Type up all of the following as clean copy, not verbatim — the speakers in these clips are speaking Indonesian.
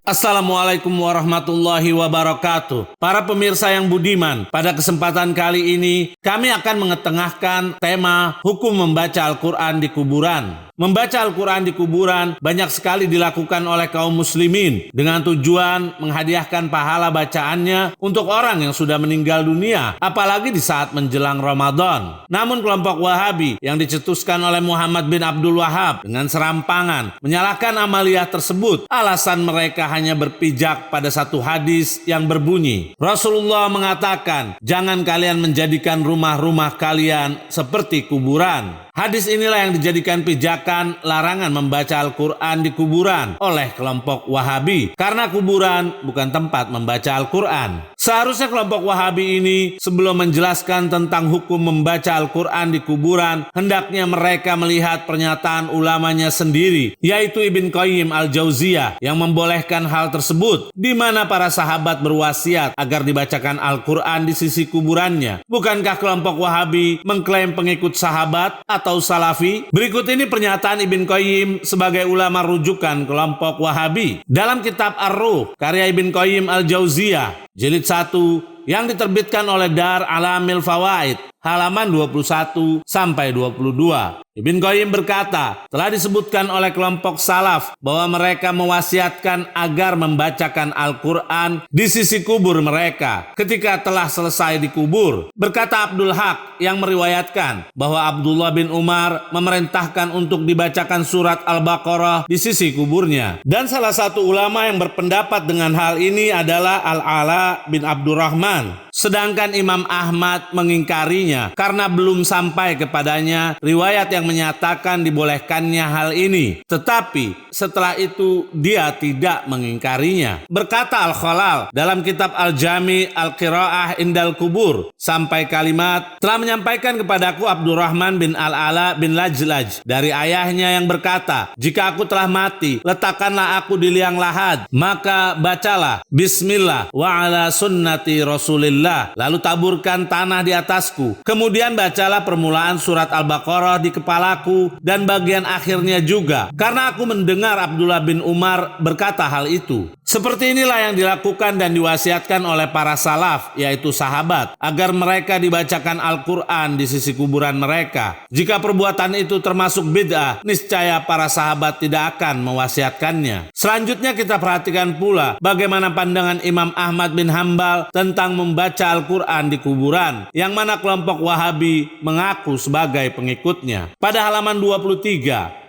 Assalamualaikum warahmatullahi wabarakatuh. Para pemirsa yang budiman, pada kesempatan kali ini kami akan mengetengahkan tema hukum membaca Al-Quran di kuburan. Membaca Al-Quran di kuburan banyak sekali dilakukan oleh kaum muslimin dengan tujuan menghadiahkan pahala bacaannya untuk orang yang sudah meninggal dunia, apalagi di saat menjelang Ramadan. Namun kelompok Wahabi yang dicetuskan oleh Muhammad bin Abdul Wahab dengan serampangan menyalahkan amaliyah tersebut. Alasan mereka hanya berpijak pada satu hadis yang berbunyi, Rasulullah mengatakan, jangan kalian menjadikan rumah-rumah kalian seperti kuburan. Hadis inilah yang dijadikan pijakan larangan membaca Al-Quran di kuburan oleh kelompok Wahabi, karena kuburan bukan tempat membaca Al-Quran. Seharusnya kelompok Wahabi ini sebelum menjelaskan tentang hukum membaca Al-Quran di kuburan, hendaknya mereka melihat pernyataan ulamanya sendiri, yaitu Ibn Qayyim Al-Jauziyah yang membolehkan hal tersebut, di mana para sahabat berwasiat agar dibacakan Al-Quran di sisi kuburannya. Bukankah kelompok Wahabi mengklaim pengikut sahabat atau salafi? Berikut ini pernyataan Ibn Qayyim sebagai ulama rujukan kelompok Wahabi. Dalam kitab Ar-Ruh, karya Ibn Qayyim Al-Jauziyah, jilid 1, yang diterbitkan oleh Dar Alamil Fawaid, halaman 21 sampai 22. Ibn Qayyim berkata, telah disebutkan oleh kelompok salaf bahwa mereka mewasiatkan agar membacakan Al-Quran di sisi kubur mereka ketika telah selesai dikubur. Berkata Abdul Haq yang meriwayatkan bahwa Abdullah bin Umar memerintahkan untuk dibacakan surat Al-Baqarah di sisi kuburnya. Dan salah satu ulama yang berpendapat dengan hal ini adalah Al-Ala bin Abdurrahman. Sedangkan Imam Ahmad mengingkarinya karena belum sampai kepadanya riwayat yang menyatakan dibolehkannya hal ini. Tetapi setelah itu dia tidak mengingkarinya. Berkata Al-Khalal dalam kitab Al-Jami Al-Qira'ah Indal Kubur sampai kalimat, telah menyampaikan kepadaku Abdurrahman bin Al-Ala bin Lajlaj dari ayahnya yang berkata, jika aku telah mati, letakkanlah aku di liang lahat, maka bacalah Bismillah wa ala sunnati Rasulillah, lalu taburkan tanah di atasku. Kemudian bacalah permulaan surat Al-Baqarah di kepalaku dan bagian akhirnya juga, karena aku mendengar Abdullah bin Umar berkata hal itu. Seperti inilah yang dilakukan dan diwasiatkan oleh para salaf, yaitu sahabat, agar mereka dibacakan Al-Quran di sisi kuburan mereka. Jika perbuatan itu termasuk bid'ah, niscaya para sahabat tidak akan mewasiatkannya. Selanjutnya kita perhatikan pula bagaimana pandangan Imam Ahmad bin Hambal tentang membaca Al-Quran di kuburan, yang mana kelompok Wahabi mengaku sebagai pengikutnya. Pada halaman 23,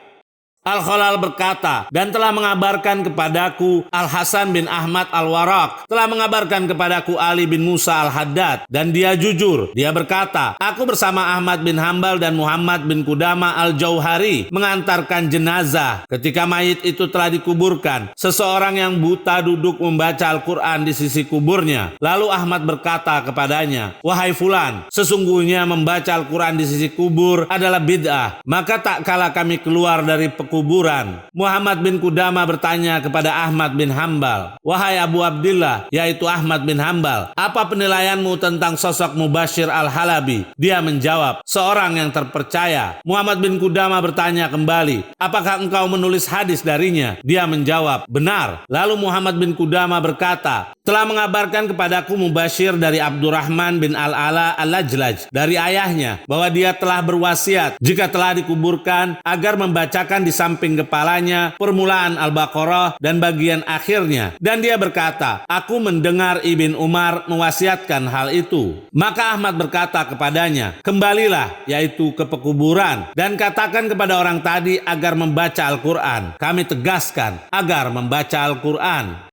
Al-Khalal berkata, dan telah mengabarkan kepadaku Al-Hasan bin Ahmad Al-Waraq, telah mengabarkan kepadaku Ali bin Musa Al-Haddad, dan dia jujur. Dia berkata, aku bersama Ahmad bin Hambal dan Muhammad bin Qudama Al-Jauhari mengantarkan jenazah. Ketika mayit itu telah dikuburkan, seseorang yang buta duduk membaca Al-Quran di sisi kuburnya. Lalu Ahmad berkata kepadanya, wahai fulan, sesungguhnya membaca Al-Quran di sisi kubur adalah bid'ah. Maka tak kala kami keluar dari kuburan, Muhammad bin Qudama bertanya kepada Ahmad bin Hambal, wahai Abu Abdillah, yaitu Ahmad bin Hambal, apa penilaianmu tentang sosok Mubashir Al-Halabi? Dia menjawab, seorang yang terpercaya. Muhammad bin Qudama bertanya kembali, apakah engkau menulis hadis darinya? Dia menjawab, benar. Lalu Muhammad bin Qudama berkata, telah mengabarkan kepadaku Mubashir dari Abdurrahman bin Al-Ala Al-Lajlaj dari ayahnya bahwa dia telah berwasiat jika telah dikuburkan agar membacakan di samping kepalanya permulaan Al-Baqarah dan bagian akhirnya. Dan dia berkata, aku mendengar Ibn Umar mewasiatkan hal itu. Maka Ahmad berkata kepadanya, kembalilah, yaitu ke pekuburan, dan katakan kepada orang tadi agar membaca Al-Quran. Kami tegaskan agar membaca Al-Quran.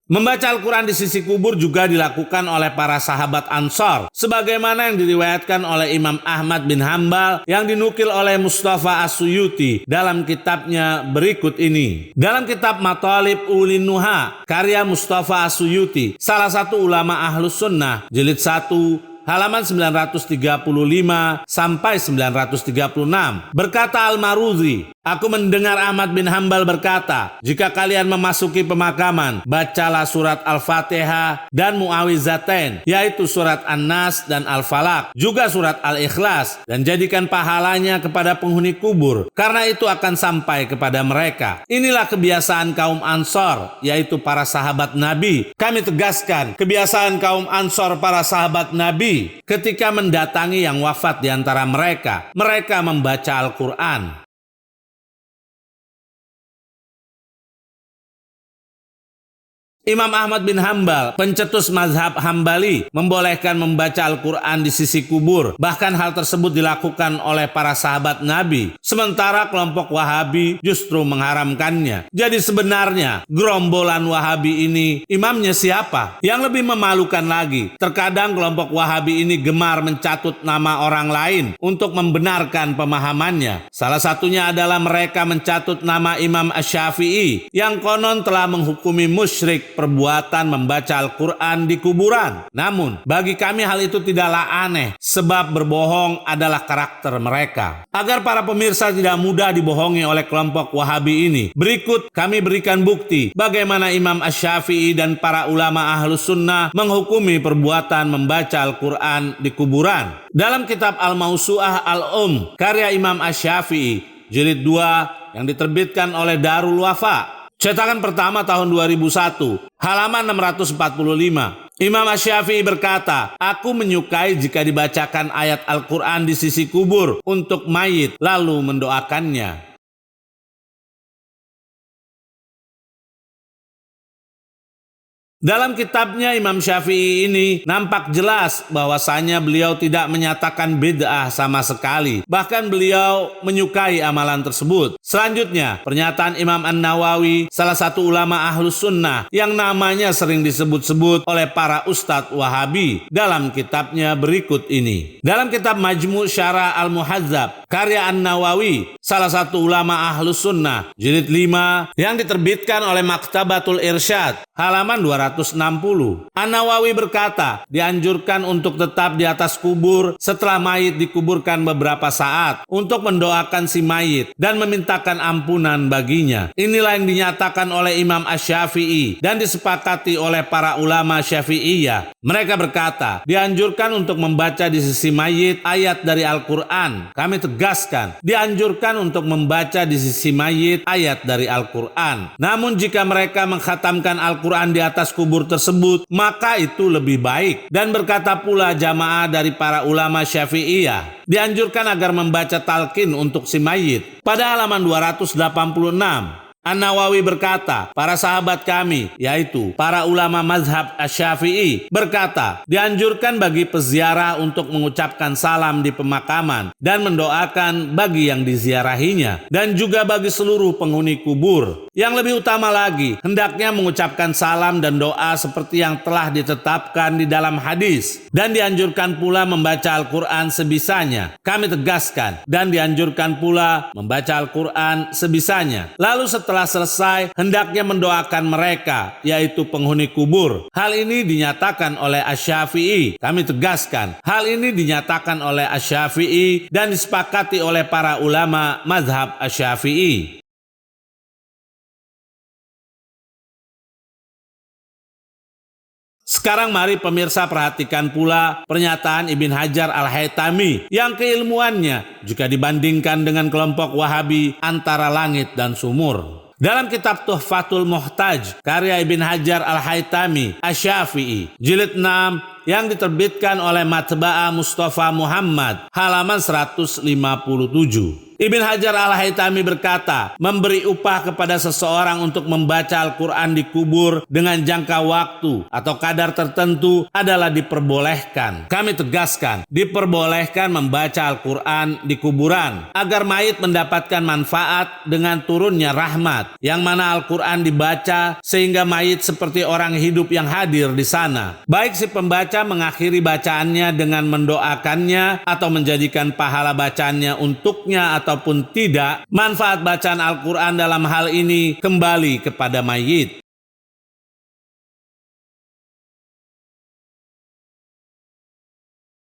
Membaca Al-Quran di sisi kubur juga dilakukan oleh para sahabat Ansar, sebagaimana yang diriwayatkan oleh Imam Ahmad bin Hambal yang dinukil oleh Mustafa As-Suyuti dalam kitabnya berikut ini. Dalam kitab Matalib Ulin Nuha, karya Mustafa As-Suyuti, salah satu ulama Ahlus Sunnah, jilid 1, halaman 935 sampai 936, berkata Al-Maruzi, Aku mendengar Ahmad bin Hambal berkata, jika kalian memasuki pemakaman, bacalah surat Al-Fatihah dan Mu'awwizatain, yaitu surat An-Nas dan Al-Falaq, juga surat Al-Ikhlas, dan jadikan pahalanya kepada penghuni kubur, karena itu akan sampai kepada mereka. Inilah kebiasaan kaum Ansor, yaitu para sahabat Nabi. Kami tegaskan, kebiasaan kaum Ansor para sahabat Nabi ketika mendatangi yang wafat di antara mereka, mereka membaca Al-Quran. Imam Ahmad bin Hambal, pencetus mazhab Hambali, membolehkan membaca Al-Quran di sisi kubur. Bahkan hal tersebut dilakukan oleh para sahabat Nabi. Sementara kelompok Wahabi justru mengharamkannya. Jadi sebenarnya gerombolan Wahabi ini imamnya siapa? Yang lebih memalukan lagi, terkadang kelompok Wahabi ini gemar mencatut nama orang lain untuk membenarkan pemahamannya. Salah satunya adalah mereka mencatut nama Imam Asy-Syafi'i yang konon telah menghukumi musyrik perbuatan membaca Al-Quran di kuburan. Namun, bagi kami hal itu tidaklah aneh, sebab berbohong adalah karakter mereka. Agar para pemirsa tidak mudah dibohongi oleh kelompok Wahabi ini, berikut kami berikan bukti bagaimana Imam Asy-Syafi'i dan para ulama Ahlus Sunnah menghukumi perbuatan membaca Al-Quran di kuburan. Dalam kitab Al-Mawsu'ah Al-Um, karya Imam Asy-Syafi'i, jilid 2 yang diterbitkan oleh Darul Wafa, cetakan pertama tahun 2001, halaman 645. Imam Asy-Syafi'i berkata, aku menyukai jika dibacakan ayat Al-Quran di sisi kubur untuk mayit lalu mendoakannya. Dalam kitabnya Imam Syafi'i ini nampak jelas bahwasanya beliau tidak menyatakan bid'ah sama sekali. Bahkan beliau menyukai amalan tersebut. Selanjutnya, pernyataan Imam An-Nawawi, salah satu ulama Ahlus Sunnah yang namanya sering disebut-sebut oleh para ustadz Wahabi dalam kitabnya berikut ini. Dalam kitab Majmu' Syarah Al-Muhadzab, karya An-Nawawi, salah satu ulama Ahlus Sunnah, jilid 5 yang diterbitkan oleh Maktabatul Irsyad, halaman 260. An-Nawawi berkata, dianjurkan untuk tetap di atas kubur setelah mayit dikuburkan beberapa saat untuk mendoakan si mayit dan memintakan ampunan baginya. Inilah yang dinyatakan oleh Imam Asy-Syafi'i dan disepakati oleh para ulama Syafi'iyah. Mereka berkata, dianjurkan untuk membaca di sisi mayit ayat dari Al-Quran. Kami tegaskan, dianjurkan untuk membaca di sisi mayit ayat dari Al-Quran. Namun jika mereka mengkhatamkan Al-Quran di atas kubur tersebut, maka itu lebih baik. Dan berkata pula jamaah dari para ulama Syafi'iyah, dianjurkan agar membaca talqin untuk si mayit. Pada halaman 286, An-Nawawi berkata, para sahabat kami, yaitu para ulama mazhab Asy-Syafi'i, berkata, dianjurkan bagi peziarah untuk mengucapkan salam di pemakaman dan mendoakan bagi yang diziarahinya, dan juga bagi seluruh penghuni kubur. Yang lebih utama lagi, hendaknya mengucapkan salam dan doa seperti yang telah ditetapkan di dalam hadis, dan dianjurkan pula membaca Al-Quran sebisanya. Kami tegaskan, dan dianjurkan pula membaca Al-Quran sebisanya. Lalu setelah selesai, hendaknya mendoakan mereka, yaitu penghuni kubur. Hal ini dinyatakan oleh Asy-Syafi'i. Kami tegaskan, hal ini dinyatakan oleh Asy-Syafi'i dan disepakati oleh para ulama mazhab Asy-Syafi'i. Sekarang mari pemirsa perhatikan pula pernyataan Ibn Hajar Al-Haytami yang keilmuannya jika dibandingkan dengan kelompok Wahabi antara langit dan sumur. Dalam kitab Tuhfatul Muhtaj, karya Ibn Hajar Al-Haytami Asy-Syafi'i, jilid 6 yang diterbitkan oleh Matba'ah Mustafa Muhammad, halaman 157. Ibn Hajar Al-Haytami berkata, memberi upah kepada seseorang untuk membaca Al-Quran di kubur dengan jangka waktu atau kadar tertentu adalah diperbolehkan. Kami tegaskan, diperbolehkan membaca Al-Quran di kuburan agar mayit mendapatkan manfaat dengan turunnya rahmat, yang mana Al-Quran dibaca sehingga mayit seperti orang hidup yang hadir di sana. Baik si pembaca mengakhiri bacaannya dengan mendoakannya atau menjadikan pahala bacaannya untuknya ataupun tidak, manfaat bacaan Al-Quran dalam hal ini kembali kepada mayit.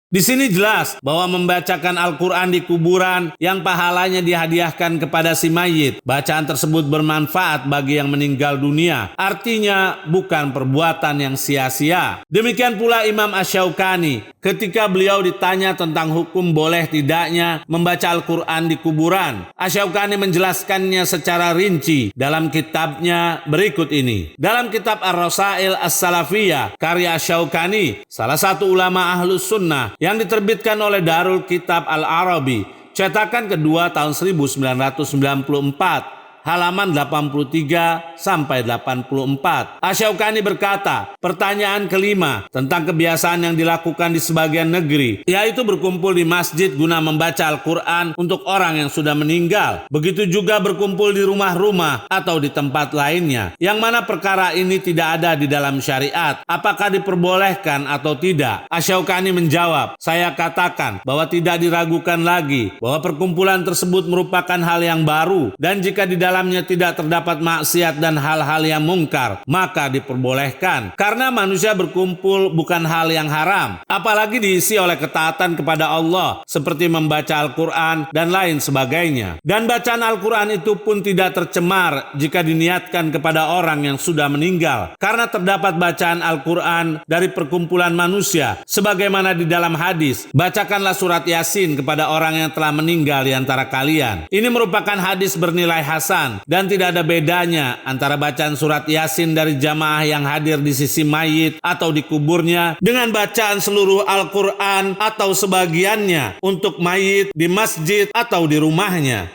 Di sini jelas bahwa membacakan Al-Quran di kuburan yang pahalanya dihadiahkan kepada si mayit. Bacaan tersebut bermanfaat bagi yang meninggal dunia. Artinya bukan perbuatan yang sia-sia. Demikian pula Imam Asy-Syaukani ketika beliau ditanya tentang hukum boleh tidaknya membaca Al-Quran di kuburan. Asy-Syaukani menjelaskannya secara rinci dalam kitabnya berikut ini. Dalam kitab Ar-Rasail As-Salafiyah karya Asy-Syaukani, salah satu ulama Ahlus Sunnah yang diterbitkan oleh Darul Kitab Al-Arabi, cetakan kedua tahun 1994, halaman 83 sampai 84. Asy-Syaukani berkata, pertanyaan kelima tentang kebiasaan yang dilakukan di sebagian negeri, yaitu berkumpul di masjid guna membaca Al-Quran untuk orang yang sudah meninggal. Begitu juga berkumpul di rumah-rumah atau di tempat lainnya, yang mana perkara ini tidak ada di dalam syariat. Apakah diperbolehkan atau tidak? Asy-Syaukani menjawab, saya katakan bahwa tidak diragukan lagi bahwa perkumpulan tersebut merupakan hal yang baru, dan jika di dalamnya tidak terdapat maksiat dan hal-hal yang mungkar, maka diperbolehkan. Karena manusia berkumpul bukan hal yang haram, apalagi diisi oleh ketaatan kepada Allah, seperti membaca Al-Quran dan lain sebagainya. Dan bacaan Al-Quran itu pun tidak tercemar jika diniatkan kepada orang yang sudah meninggal, karena terdapat bacaan Al-Quran dari perkumpulan manusia, sebagaimana di dalam hadis, bacakanlah surat Yasin kepada orang yang telah meninggal di antara kalian. Ini merupakan hadis bernilai hasan, dan tidak ada bedanya antara bacaan surat Yasin dari jamaah yang hadir di sisi mayit atau di kuburnya dengan bacaan seluruh Al-Quran atau sebagiannya untuk mayit di masjid atau di rumahnya.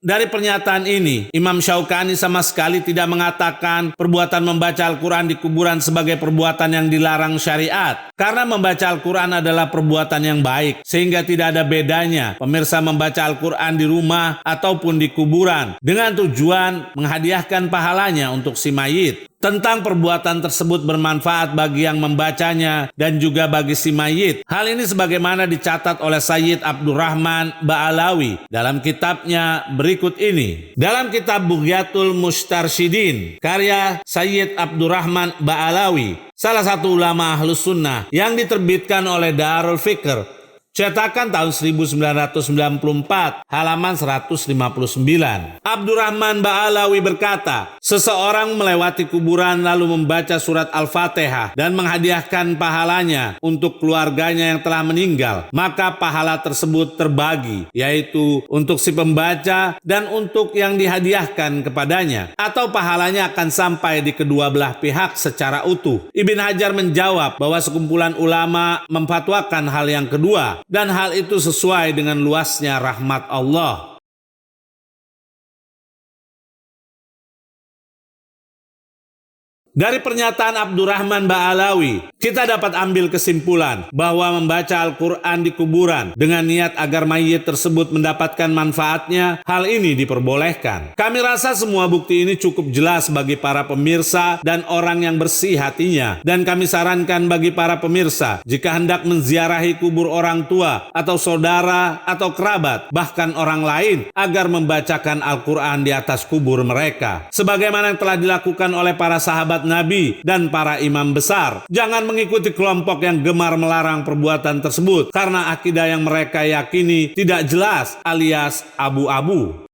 Dari pernyataan ini, Imam Syaukani sama sekali tidak mengatakan perbuatan membaca Al-Quran di kuburan sebagai perbuatan yang dilarang syariat. Karena membaca Al-Quran adalah perbuatan yang baik, sehingga tidak ada bedanya pemirsa membaca Al-Quran di rumah ataupun di kuburan, dengan tujuan menghadiahkan pahalanya untuk si mayit. Tentang perbuatan tersebut bermanfaat bagi yang membacanya dan juga bagi si mayit. Hal ini sebagaimana dicatat oleh Sayyid Abdurrahman Ba'alawi dalam kitabnya berikut ini. Dalam kitab Bughyatul Mustarsyidin karya Sayyid Abdurrahman Ba'alawi, salah satu ulama Ahlus Sunnah yang diterbitkan oleh Darul Fikr, cetakan tahun 1994, halaman 159. Abdurrahman Ba'alawi berkata, seseorang melewati kuburan lalu membaca surat Al-Fatihah dan menghadiahkan pahalanya untuk keluarganya yang telah meninggal, maka pahala tersebut terbagi, yaitu untuk si pembaca dan untuk yang dihadiahkan kepadanya, atau pahalanya akan sampai di kedua belah pihak secara utuh. Ibn Hajar menjawab bahwa sekumpulan ulama memfatwakan hal yang kedua, dan hal itu sesuai dengan luasnya rahmat Allah. Dari pernyataan Abdurrahman Ba'alawi, kita dapat ambil kesimpulan bahwa membaca Al-Quran di kuburan dengan niat agar mayit tersebut mendapatkan manfaatnya, hal ini diperbolehkan. Kami rasa semua bukti ini cukup jelas bagi para pemirsa dan orang yang bersih hatinya. Dan kami sarankan bagi para pemirsa, jika hendak menziarahi kubur orang tua atau saudara atau kerabat, bahkan orang lain, agar membacakan Al-Quran di atas kubur mereka, sebagaimana yang telah dilakukan oleh para sahabat Nabi dan para imam besar. Jangan mengikuti kelompok yang gemar melarang perbuatan tersebut, karena akidah yang mereka yakini tidak jelas alias abu-abu.